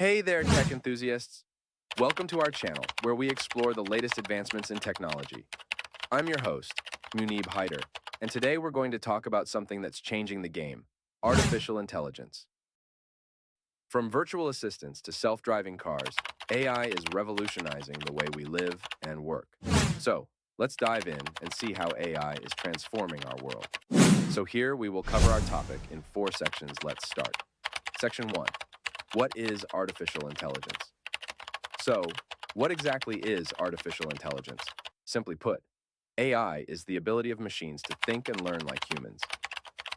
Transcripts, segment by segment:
Hey there, tech enthusiasts. Welcome to our channel, where we explore the latest advancements in technology. I'm your host, MUNEEB, and today we're going to talk about something that's changing the game, artificial intelligence. From virtual assistants to self-driving cars, AI is revolutionizing the way we live and work. So, let's dive in and see how AI is transforming our world. So here we will cover our topic in 4 sections. Let's start. Section 1. What is artificial intelligence? So, what exactly is artificial intelligence? Simply put, AI is the ability of machines to think and learn like humans.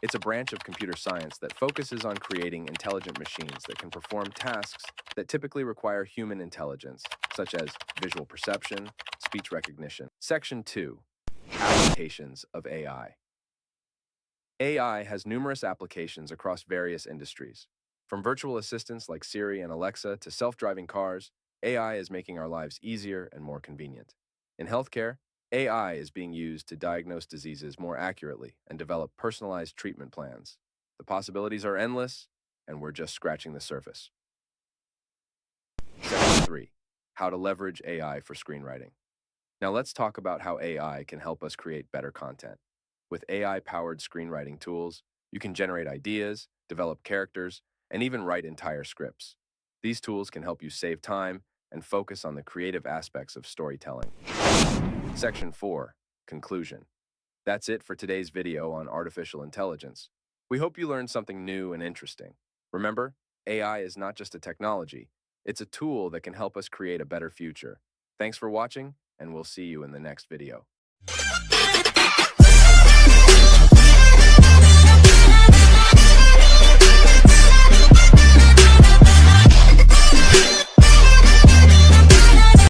It's a branch of computer science that focuses on creating intelligent machines that can perform tasks that typically require human intelligence, such as visual perception, speech recognition. Section 2. Applications of AI. AI has numerous applications across various industries. From virtual assistants like Siri and Alexa to self-driving cars, AI is making our lives easier and more convenient. In healthcare, AI is being used to diagnose diseases more accurately and develop personalized treatment plans. The possibilities are endless, and we're just scratching the surface. Section 3. How to leverage AI for screenwriting. Now let's talk about how AI can help us create better content. With AI-powered screenwriting tools, you can generate ideas, develop characters, and even write entire scripts. These tools can help you save time and focus on the creative aspects of storytelling. Section 4. Conclusion. That's it for today's video on artificial intelligence. We hope you learned something new and interesting. Remember, AI is not just a technology, it's a tool that can help us create a better future. Thanks for watching, and we'll see you in the next video.